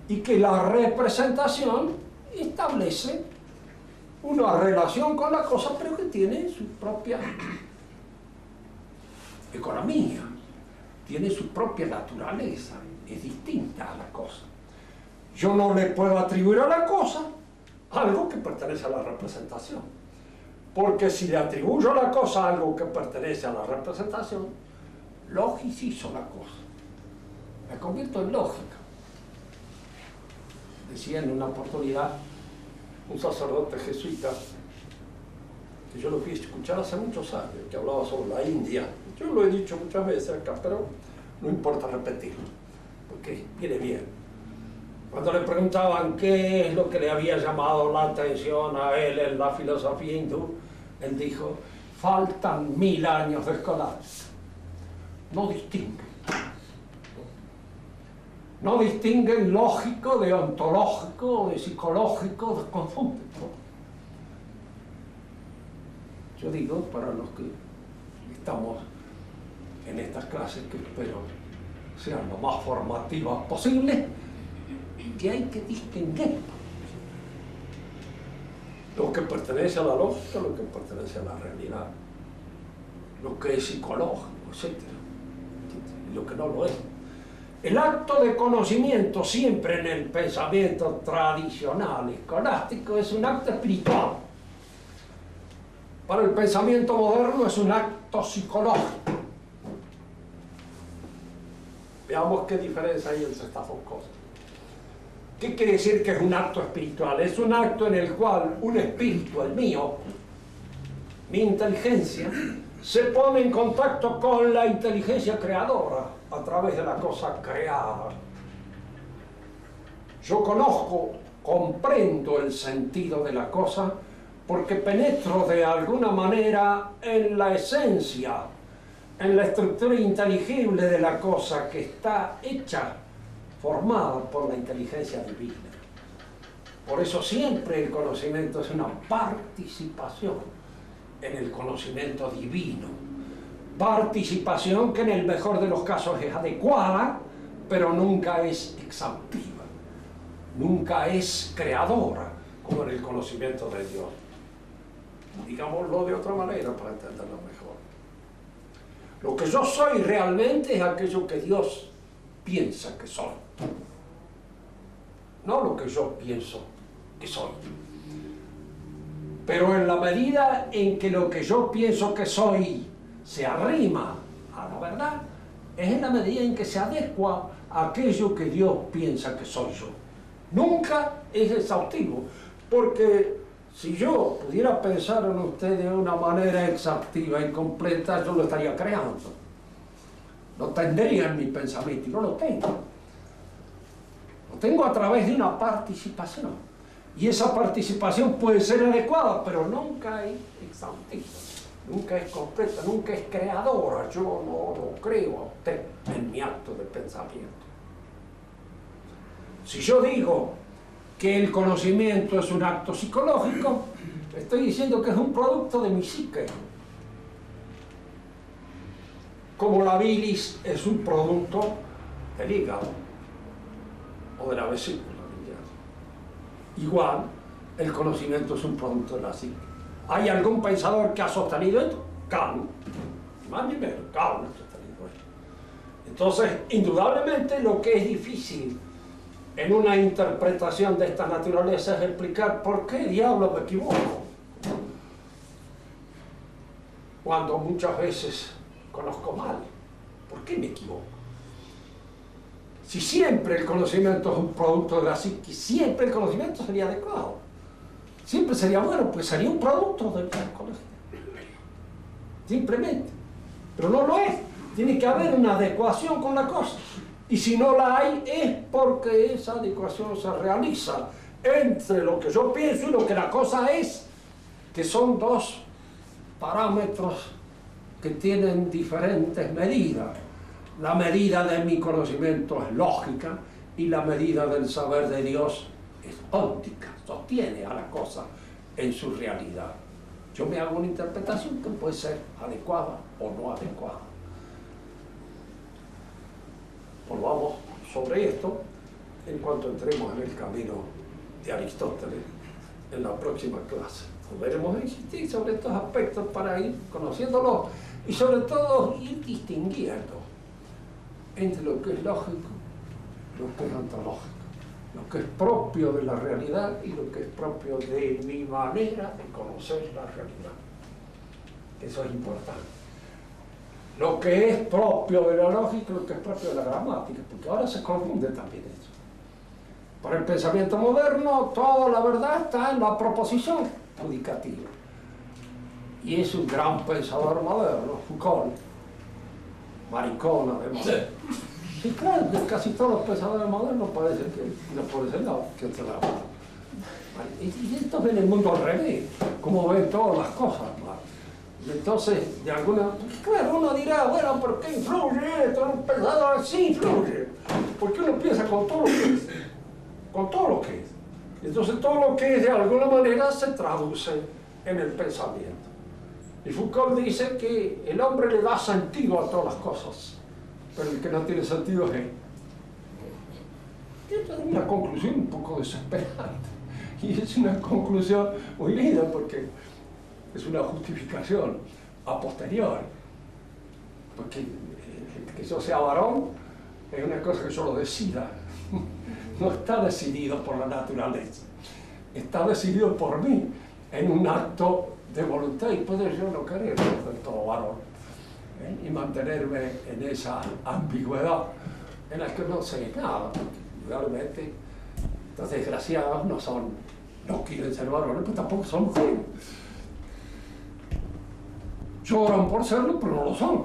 Y que la representación establece una relación con la cosa, pero que tiene su propia economía, tiene su propia naturaleza, es distinta a la cosa. Yo no le puedo atribuir a la cosa algo que pertenece a la representación, porque si le atribuyo a la cosa algo que pertenece a la representación, logicizo la cosa, la convierto en lógica. Decía en una oportunidad un sacerdote jesuita, que yo lo fui a escuchar hace muchos años, que hablaba sobre la India. Yo lo he dicho muchas veces acá, pero no importa repetirlo, porque viene bien. Cuando le preguntaban qué es lo que le había llamado la atención a él en la filosofía hindú, él dijo, faltan 1000 años de escolares. No distingue. No distinguen lógico de ontológico, de psicológico, de confunden. Yo digo, para los que estamos en estas clases, que espero sean lo más formativas posible, que hay que distinguir lo que pertenece a la lógica, lo que pertenece a la realidad, lo que es psicológico, etc. Y lo que no lo es. El acto de conocimiento siempre en el pensamiento tradicional escolástico es un acto espiritual. Para el pensamiento moderno es un acto psicológico. Veamos qué diferencia hay entre estas dos cosas. ¿Qué quiere decir que es un acto espiritual? Es un acto en el cual un espíritu, el mío, mi inteligencia, se pone en contacto con la inteligencia creadora a través de la cosa creada. Yo conozco, comprendo el sentido de la cosa porque penetro de alguna manera en la esencia, en la estructura inteligible de la cosa que está hecha, formada por la inteligencia divina. Por eso siempre el conocimiento es una participación en el conocimiento divino. Participación que en el mejor de los casos es adecuada, pero nunca es exhaustiva, nunca es creadora, como en el conocimiento de Dios. Digámoslo de otra manera para entenderlo mejor. Lo que yo soy realmente es aquello que Dios piensa que soy, no lo que yo pienso que soy. Pero en la medida en que lo que yo pienso que soy se arrima a la verdad, es en la medida en que se adecua a aquello que Dios piensa que soy yo. Nunca es exhaustivo, porque si yo pudiera pensar en usted de una manera exhaustiva y completa, yo lo estaría creando. Lo tendría en mi pensamiento y no lo tengo. Lo tengo a través de una participación. Y esa participación puede ser adecuada, pero nunca es exhaustiva, nunca es completa, nunca es creadora. Yo no lo creo a usted en mi acto de pensamiento. Si yo digo que el conocimiento es un acto psicológico, estoy diciendo que es un producto de mi psique. Como la bilis es un producto del hígado o de la vesícula. Igual, el conocimiento es un producto de la psique. ¿Hay algún pensador que ha sostenido esto? Kant. Más ni menos, Kant ha sostenido esto. Entonces, indudablemente lo que es difícil en una interpretación de esta naturaleza es explicar por qué diablo me equivoco. Cuando muchas veces conozco mal, ¿por qué me equivoco? Si siempre el conocimiento es un producto de la psique, siempre el conocimiento sería adecuado. Siempre sería bueno, pues sería un producto del conocimiento. Simplemente. Pero no lo es. Tiene que haber una adecuación con la cosa. Y si no la hay, es porque esa adecuación se realiza entre lo que yo pienso y lo que la cosa es, que son dos parámetros que tienen diferentes medidas. La medida de mi conocimiento es lógica y la medida del saber de Dios es óptica, sostiene a la cosa en su realidad. Yo me hago una interpretación que puede ser adecuada o no adecuada. Volvamos sobre esto en cuanto entremos en el camino de Aristóteles en la próxima clase. Volveremos a insistir sobre estos aspectos para ir conociéndolos y sobre todo ir distinguiendo entre lo que es lógico, lo que es ontológico, lo que es propio de la realidad y lo que es propio de mi manera de conocer la realidad. Eso es importante. Lo que es propio de la lógica y lo que es propio de la gramática, porque ahora se confunde también eso. Para el pensamiento moderno, toda la verdad está en la proposición judicativa. Y es un gran pensador moderno, Foucault, maricón además. Y claro, que casi todos los pensadores modernos parece que no por ese lado, que otro lado. Y esto ven el mundo al revés, como ven todas las cosas. Entonces, de alguna... Claro, uno dirá, bueno, ¿por qué influye esto? Un pensador sí influye. Porque uno piensa con todo lo que es. Con todo lo que es. Entonces, todo lo que es, de alguna manera, se traduce en el pensamiento. Y Foucault dice que el hombre le da sentido a todas las cosas, pero el que no tiene sentido es él. Esta es una conclusión un poco desesperante. Y es una conclusión muy linda porque es una justificación a posteriori. Porque que yo sea varón es una cosa que yo lo decida. No está decidido por la naturaleza. Está decidido por mí en un acto de voluntad, y puedo yo no querer ser todo varón, y mantenerme en esa ambigüedad en la que no sé nada, porque realmente los desgraciados no quieren ser varones, pero tampoco son mujeres. Lloran por serlo, pero no lo son.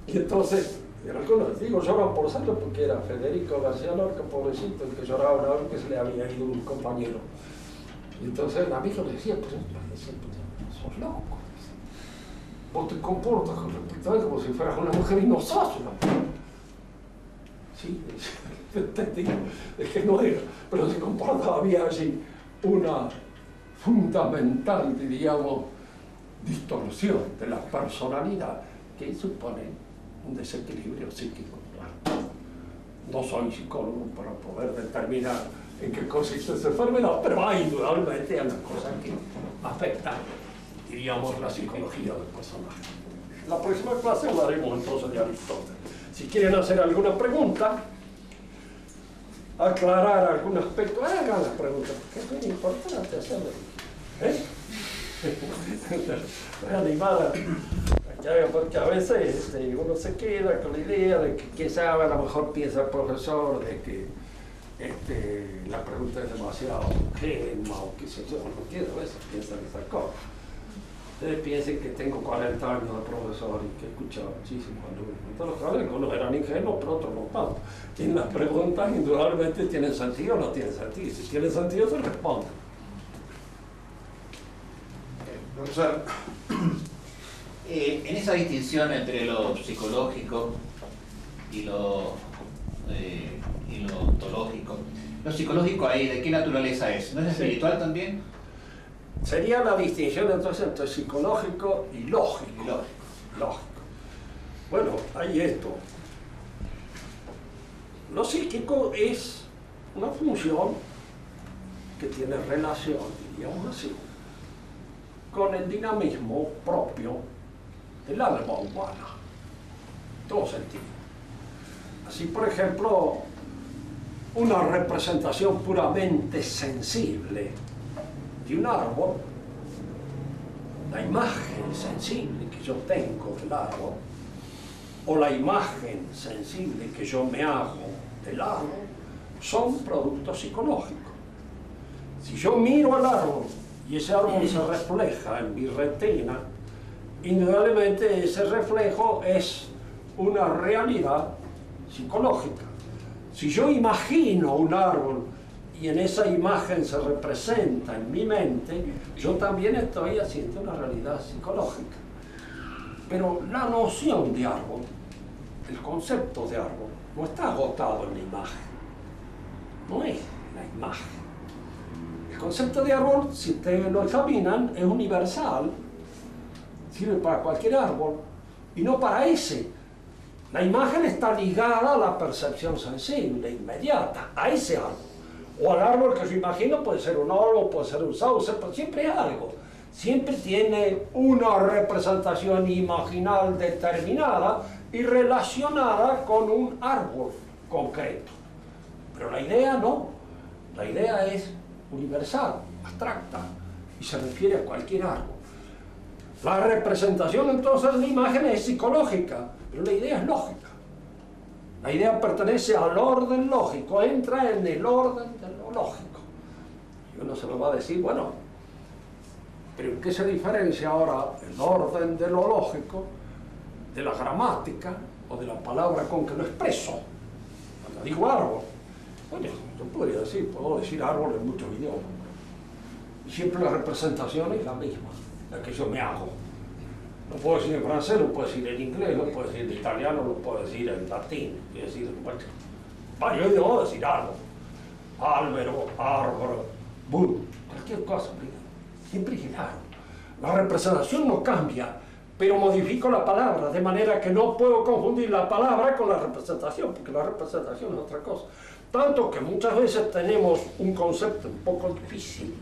Y entonces, algunos digo lloran por serlo porque era Federico García Lorca, pobrecito, el que lloraba una vez que se le había ido un compañero. Y entonces el amigo le decía, pues sos loco. Vos te comportas con respecto a él como si fueras una mujer y no sos una mujer. Sí, es que no era, pero se comportaba, había allí una fundamental, diríamos, distorsión de la personalidad que supone un desequilibrio psíquico. No soy psicólogo para poder determinar en qué consiste esa enfermedad, pero hay indudablemente una cosa que afecta, diríamos, la psicología del personaje. En la próxima clase hablaremos entonces de Aristóteles. Si quieren hacer alguna pregunta, aclarar algún aspecto, hagan las preguntas, porque es muy importante hacerlo. Reanimar, porque a veces uno se queda con la idea de que, quién sabe, a lo mejor piensa el profesor de que la pregunta es demasiado ingenua o qué sé yo, no quiero a veces piensan esas cosas. Ustedes piensen que tengo 40 años de profesor y que he escuchado muchísimos alumnos. Entonces, algunos eran ingenuos, pero otros no tanto. Y las preguntas indudablemente tienen sentido o no tienen sentido. Si tienen sentido, se responde. Profesor, en esa distinción entre lo psicológico y lo ontológico, lo psicológico ahí, ¿de qué naturaleza es? ¿No es espiritual también? Sería la distinción entonces entre psicológico y lógico. Lógico. Bueno, hay esto. Lo psíquico es una función que tiene relación, diríamos así, con el dinamismo propio del alma humana, en todo sentido. Así, por ejemplo, una representación puramente sensible de un árbol, la imagen sensible que yo tengo del árbol, o la imagen sensible que yo me hago del árbol, son productos psicológicos. Si yo miro al árbol y ese árbol se refleja en mi retina, indudablemente ese reflejo es una realidad psicológica. Si yo imagino un árbol y en esa imagen se representa en mi mente, yo también estoy haciendo una realidad psicológica. Pero la noción de árbol, el concepto de árbol, no está agotado en la imagen. No es la imagen. El concepto de árbol, si ustedes lo examinan, es universal. Sirve para cualquier árbol y no para ese. La imagen está ligada a la percepción sensible, inmediata, a ese árbol. O al árbol que yo imagino, puede ser un olmo, puede ser un sauce, pero siempre es algo. Siempre tiene una representación imaginal determinada y relacionada con un árbol concreto. Pero la idea no. La idea es universal, abstracta, y se refiere a cualquier árbol. La representación entonces de la imagen es psicológica, pero la idea es lógica. La idea pertenece al orden lógico, entra en el orden de lo lógico. Y uno se lo va a decir, bueno, pero ¿en qué se diferencia ahora el orden de lo lógico de la gramática o de la palabra con que lo expreso? Cuando digo árbol, oye, yo puedo decir árbol en muchos idiomas. Y siempre la representación es la misma, la que yo me hago. Lo puedo decir en francés, lo puedo decir en inglés, lo puedo decir en italiano, lo puedo decir en latín, es decir, bueno, yo debo decir árbol, álvaro, árbol, cualquier cosa, siempre es el árbol. La representación no cambia, pero modifico la palabra, de manera que no puedo confundir la palabra con la representación, porque la representación es otra cosa. Tanto que muchas veces tenemos un concepto un poco difícil,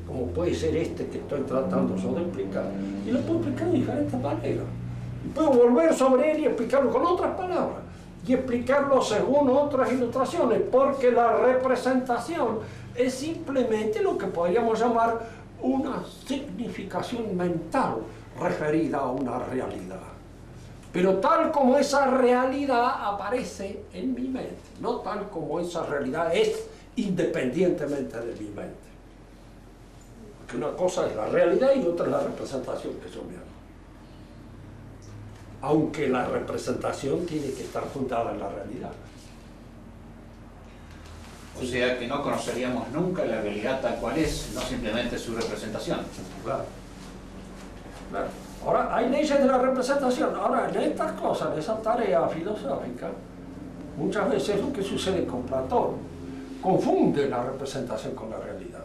como puede ser este que estoy tratando yo de explicar, y lo puedo explicar de diferentes maneras. Y puedo volver sobre él y explicarlo con otras palabras, y explicarlo según otras ilustraciones, porque la representación es simplemente lo que podríamos llamar una significación mental referida a una realidad. Pero tal como esa realidad aparece en mi mente, no tal como esa realidad es independientemente de mi mente. Porque una cosa es la realidad y otra es la representación que yo me hago. Aunque la representación tiene que estar fundada en la realidad. O sea que no conoceríamos nunca la realidad tal cual es, no simplemente su representación. Claro. Claro. Ahora, hay leyes de la representación. Ahora, en estas cosas, en esa tarea filosófica, muchas veces lo que sucede con Platón, confunde la representación con la realidad.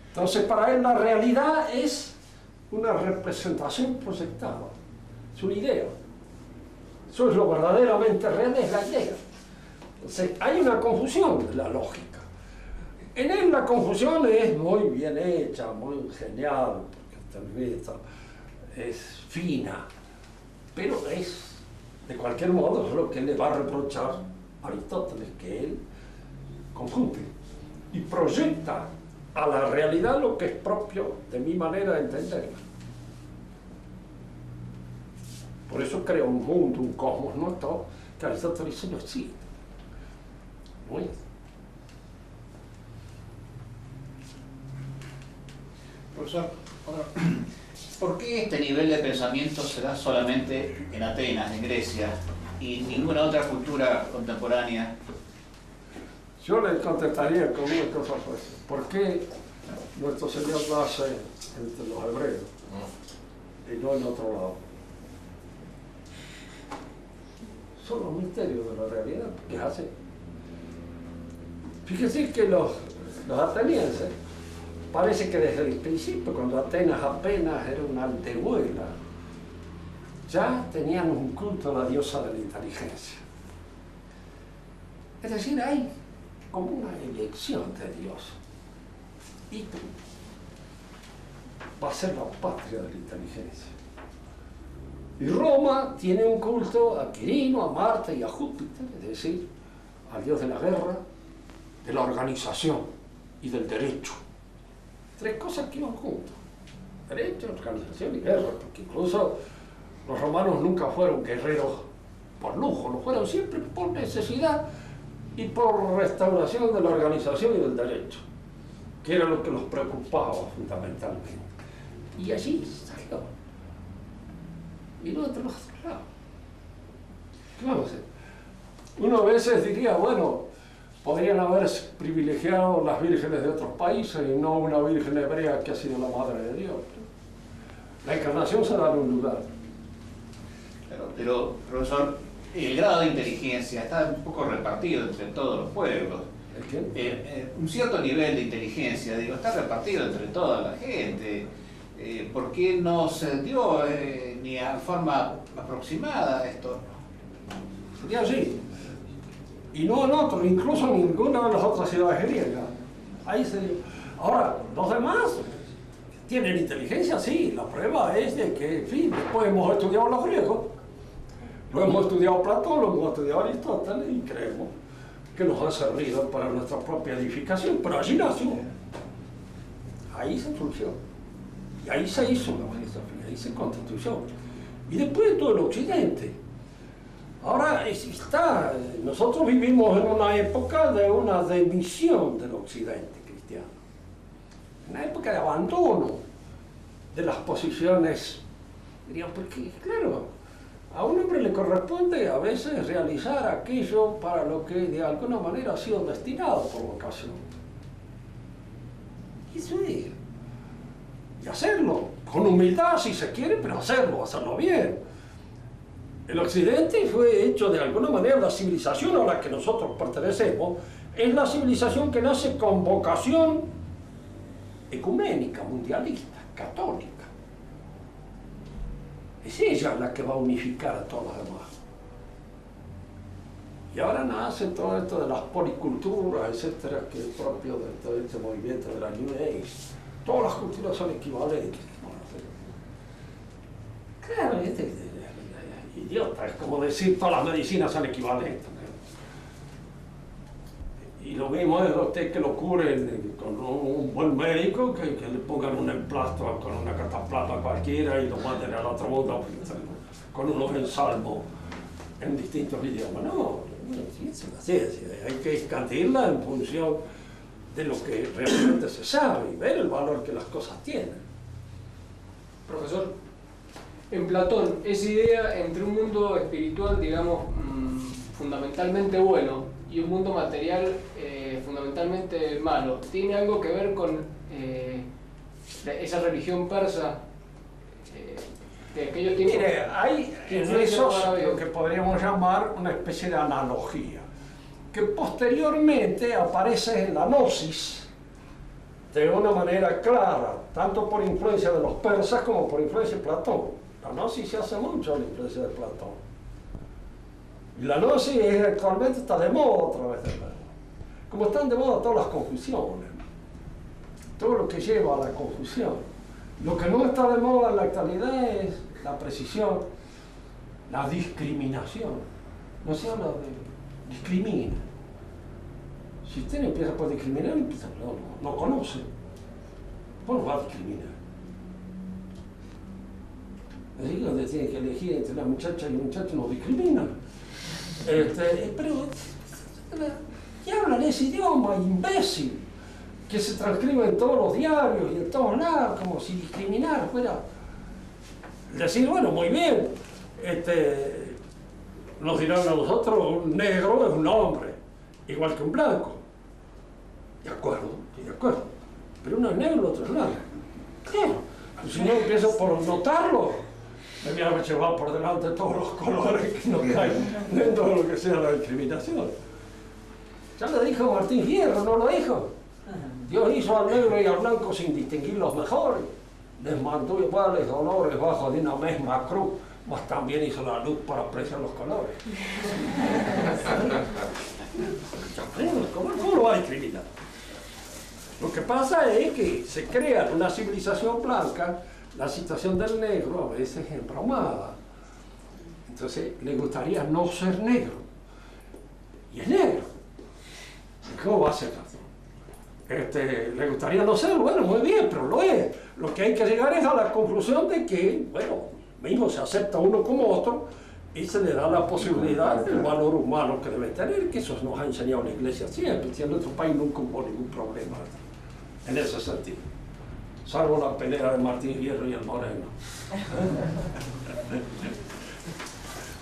Entonces, para él la realidad es una representación proyectada, es una idea. Eso es lo verdaderamente real, es la idea. Entonces, hay una confusión de la lógica. En él la confusión es muy bien hecha, muy genial, es fina, pero es, de cualquier modo, es lo que le va a reprochar a Aristóteles, que él confunde y proyecta a la realidad lo que es propio de mi manera de entenderla. Por eso creo un mundo, un cosmos, no todo, que Aristóteles dice no existe. No es. Profesor, ¿por qué este nivel de pensamiento se da solamente en Atenas, en Grecia, y en ninguna otra cultura contemporánea? Yo le contestaría con una cosa pues, ¿por qué nuestro Señor nace entre los hebreos y no en otro lado? Son los misterios de la realidad, que es así. Fíjense que los atenienses, parece que desde el principio, cuando Atenas apenas era una aldehuela, ya tenían un culto a la diosa de la inteligencia. Es decir, hay como una elección de Dios. Y va a ser la patria de la inteligencia. Y Roma tiene un culto a Quirino, a Marte y a Júpiter, es decir, al dios de la guerra, de la organización y del derecho. Tres cosas que iban juntas: derecho, organización y guerra, porque incluso los romanos nunca fueron guerreros por lujo, lo fueron siempre por necesidad y por restauración de la organización y del derecho, que era lo que los preocupaba fundamentalmente. Y allí salió. Y no de los otros lados. ¿Qué vamos a hacer? Uno a veces diría, bueno, podrían haber privilegiado las vírgenes de otros países y no una virgen hebrea que ha sido la madre de Dios. La encarnación se da en un lugar. Claro, pero, profesor, el grado de inteligencia está un poco repartido entre todos los pueblos. ¿El qué? Un cierto nivel de inteligencia, digo, está repartido entre toda la gente. ¿Por qué no se dio ni a forma aproximada esto? Sería así. Y no en otro, incluso en ninguna de las otras ciudades griegas. Ahí se... Ahora, los demás tienen inteligencia, sí. La prueba es de que, en fin, después hemos estudiado a los griegos, lo hemos estudiado Platón, lo hemos estudiado Aristóteles y creemos que nos ha servido para nuestra propia edificación. Pero allí nació. Ahí se surgió. Y ahí se hizo la filosofía, ahí se constituyó. Y después todo el occidente. Ahora nosotros vivimos en una época de una demisión del occidente cristiano. Una época de abandono de las posiciones. Diríamos, porque claro, a un hombre le corresponde a veces realizar aquello para lo que de alguna manera ha sido destinado por vocación. Y eso es. Y hacerlo, con humildad si se quiere, pero hacerlo bien. El occidente fue hecho de alguna manera, la civilización a la que nosotros pertenecemos, es la civilización que nace con vocación ecuménica, mundialista, católica. Es ella la que va a unificar a todos los demás. Y ahora nace todo esto de las policulturas, etcétera, que es propio de todo este movimiento de la New Age. Todas las culturas son equivalentes. Claro, idiota, es como decir todas las medicinas son equivalentes. Y lo mismo es usted que lo curen con un buen médico, que le pongan un emplasto con una cataplasma cualquiera y lo manden al otro mundo con unos ensalmos en distintos idiomas. No, es una ciencia, hay que escandirla en función de lo que realmente se sabe y ver el valor que las cosas tienen. Profesor, en Platón, esa idea entre un mundo espiritual, digamos, fundamentalmente bueno y un mundo material fundamentalmente malo, ¿tiene algo que ver con esa religión persa de aquellos tiempos? Mire, hay en eso lo que podríamos llamar una especie de analogía, que posteriormente aparece en la gnosis de una manera clara, tanto por influencia de los persas como por influencia de Platón. La gnosis se hace mucho a la influencia de Platón. Y la gnosis actualmente está de moda otra vez de nuevo. Como están de moda todas las confusiones, todo lo que lleva a la confusión. Lo que no está de moda en la actualidad es la precisión, la discriminación. No se habla de discrimina. Si usted empieza por discriminar, no conoce. ¿Cómo va a discriminar? Así que donde tiene que elegir entre la muchacha y el muchacho no discriminan. Pero y hablan ese idioma imbécil que se transcribe en todos los diarios y en todos lados, como si discriminar fuera. Decir, bueno, muy bien, nos dirán a nosotros, un negro es un hombre, igual que un blanco. De acuerdo, estoy de acuerdo. Pero uno es negro, el otro es blanco. Claro, si no empiezo por notarlo, me voy a llevar por delante todos los colores que nos caen dentro de lo que sea la discriminación. Ya lo dijo Martín Fierro, ¿no lo dijo? Dios hizo al negro y al blanco sin distinguirlos mejor. Les mandó iguales dolores bajo de una misma cruz, mas también hizo la luz para apreciar los colores. ¿Cómo lo va a discriminar? Lo que pasa es que se crea en una civilización blanca la situación del negro a veces embromada, Entonces le gustaría no ser negro. Y es negro. ¿Cómo va a ser? Le gustaría no ser, bueno, muy bien, pero lo es. Lo que hay que llegar es a la conclusión de que, bueno, mismo se acepta uno como otro y se le da la posibilidad del valor humano que debe tener, que eso nos ha enseñado la Iglesia siempre, y en nuestro país nunca hubo ningún problema en ese sentido, salvo la pelea de Martín Fierro y el Moreno.